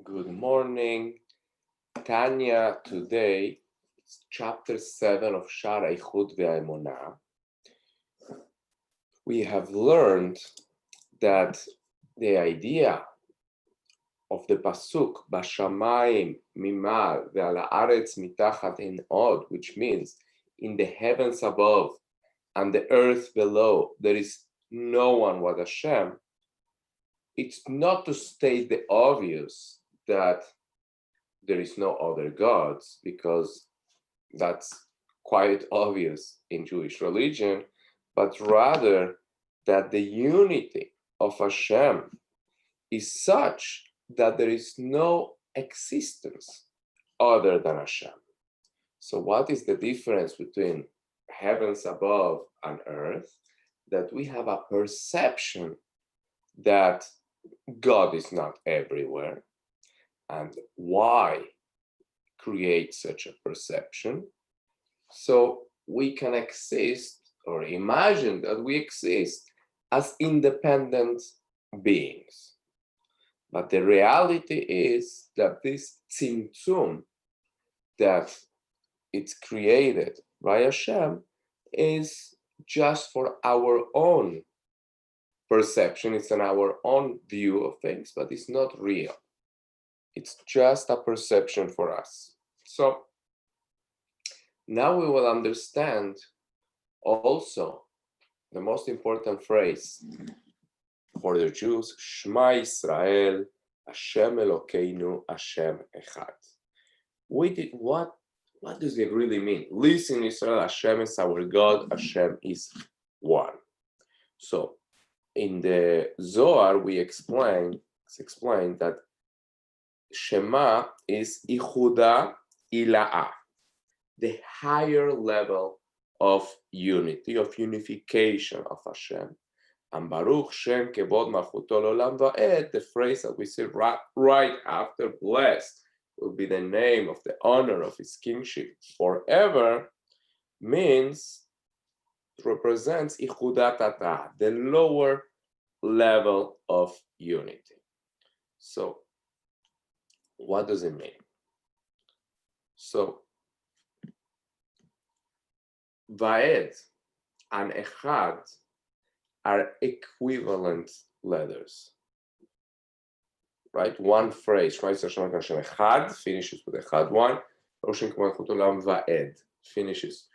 Good morning, Tania. Today, it's chapter 7 of Shaar Hayichud ve'Emunah. We have learned that the idea of the pasuk Bashamayim mimal ve'al haaretz mitachat ein od, which means in the heavens above and the earth below, there is no one but Hashem. It's not to state the obvious that there is no other gods, because that's quite obvious in Jewish religion, but rather that the unity of Hashem is such that there is no existence other than Hashem. So what is the difference between heavens above and earth? That we have a perception that God is not everywhere. And why create such a perception? So we can exist or imagine that we exist as independent beings. But the reality is that this tzimtzum that it's created by Hashem is just for our own perception. It's in our own view of things, but it's not real. It's just a perception for us. So now we will understand also the most important phrase for the Jews, Shema Yisrael, Hashem Elokeinu, Hashem Echad. What does it really mean? Listen, Israel, Hashem is our God, Hashem is one. So in the Zohar, it's explained that Shema is Ichuda Ila'a, the higher level of unity, of unification of Hashem. And Baruch Shem Kevod Malchuto L'Olam Va'ed, the phrase that we say right after, blessed will be the name of the honor of his kingship forever, means, represents Ichudat Ata, the lower level of unity. So what does it mean? So Va'ed and Echad are equivalent letters, right? One phrase, Echad finishes with Echad, one, Va'ed finishes.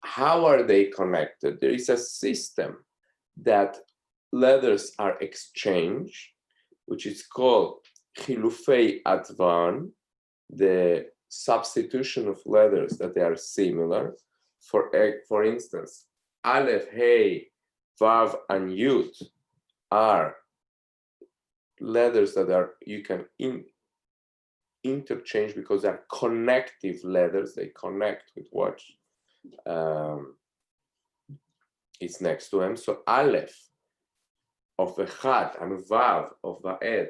How are they connected? There is a system that letters are exchanged, which is called Chilufei Atvan, the substitution of letters that they are similar. For instance, Aleph, Hey, Vav, and Yud are letters that you can interchange because they're connective letters. They connect with what is next to them. So Aleph of Echad and Vav of Va'ed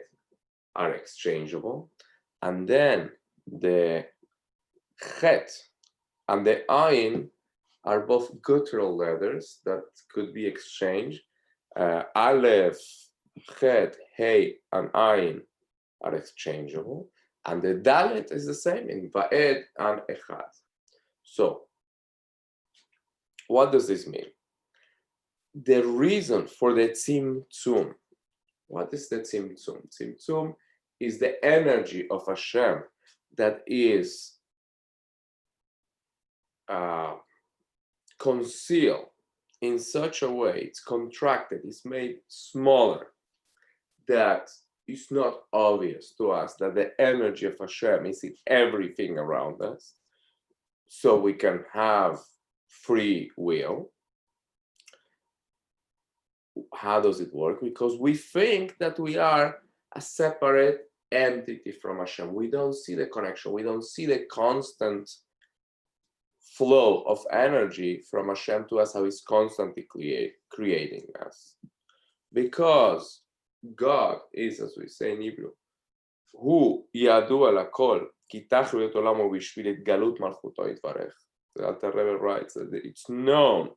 are exchangeable, and then the Chet and the Ayin are both guttural letters that could be exchanged. Aleph, Chet, Hey, and Ayin are exchangeable, and the Dalet is the same in Va'ed and Echad. So, what does this mean? The reason for the Tzimtzum. What is the Tzimtzum? Tzimtzum is the energy of Hashem that is concealed in such a way, it's contracted, it's made smaller, that it's not obvious to us that the energy of Hashem is in everything around us, so we can have free will. How does it work? Because we think that we are a separate entity from Hashem. We don't see the connection. We don't see the constant flow of energy from Hashem to us, how He's constantly creating us. Because God is, as we say in Hebrew, Hu yadu al hakol, ki tachlit olamo bishvil et galut malchuto yitvarech. The Alter Rebbe writes that it's known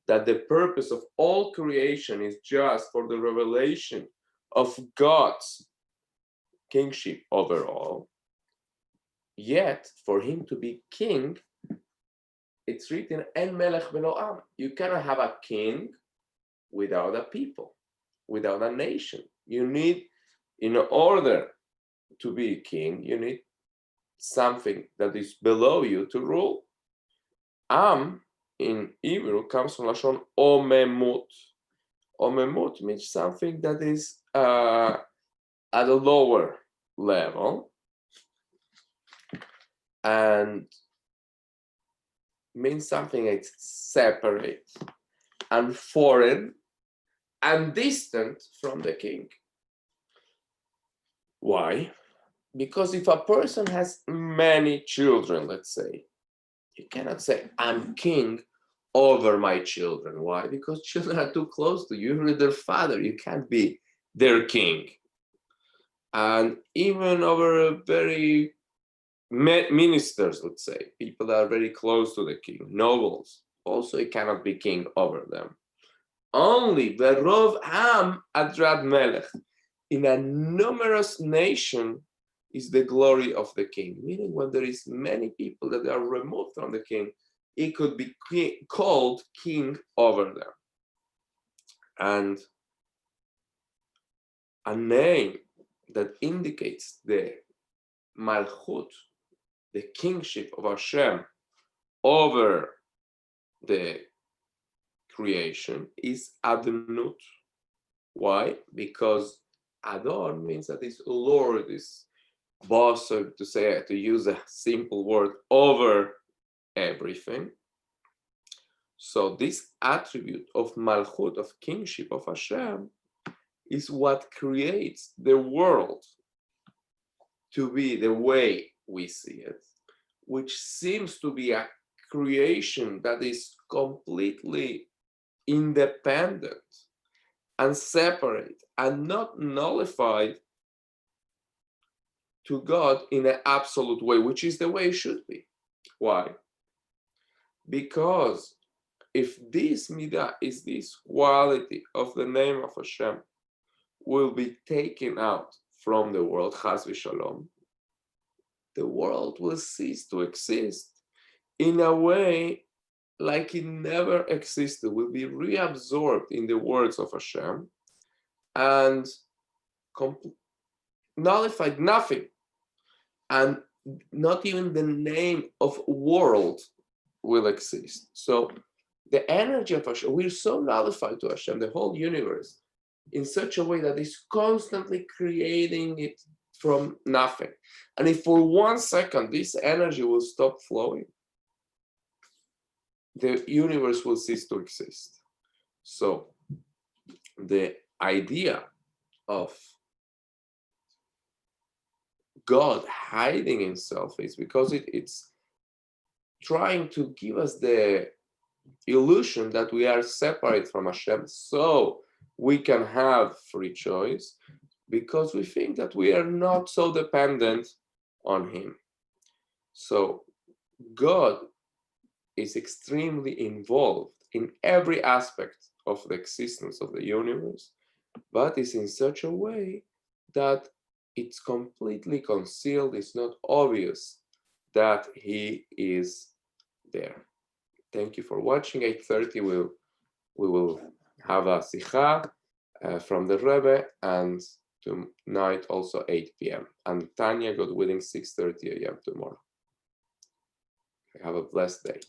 that the purpose of all creation is just for the revelation of God's kingship over all. Yet, for him to be king, it's written, En melech belo am. You cannot have a king without a people, without a nation. You need, in order to be king, you need something that is below you to rule. Am in Hebrew comes from Lashon omemut. Omemut means something that is at a lower level and means something that's separate and foreign and distant from the king. Why? Because if a person has many children, let's say, you cannot say, I'm king over my children. Why? Because children are too close to you. You're their father. You can't be their king. And even over very ministers, let's say, people that are very close to the king, nobles, also he cannot be king over them. Only Verov Am Adrad Melech, in a numerous nation is the glory of the king. Meaning when there is many people that are removed from the king, he could be called king over them. And a name that indicates the Malchut, the kingship of Hashem over the creation, is Adnut. Why? Because Adon means that it's Lord, is boss, so to use a simple word, over everything. So this attribute of Malchut, of kingship of Hashem, is what creates the world to be the way we see it, which seems to be a creation that is completely independent and separate and not nullified to God in an absolute way, which is the way it should be. Why? Because if this midah is this quality of the name of Hashem will be taken out from the world, chas v'shalom, the world will cease to exist in a way like it never existed, will be reabsorbed in the words of Hashem and nullified, nothing. And not even the name of world will exist. So the energy of Hashem, we're so nullified to Hashem, the whole universe, in such a way that is constantly creating it from nothing. And if for 1 second this energy will stop flowing, the universe will cease to exist. So the idea of God hiding himself is because it's trying to give us the illusion that we are separate from Hashem, so we can have free choice, because we think that we are not so dependent on him. So God is extremely involved in every aspect of the existence of the universe, but is in such a way that it's completely concealed, it's not obvious that he is there. Thank you for watching. 8:30 we will have a sikha from the Rebbe, and tonight also 8 p.m. And Tanya, God willing, 6:30 a.m. tomorrow. Have a blessed day.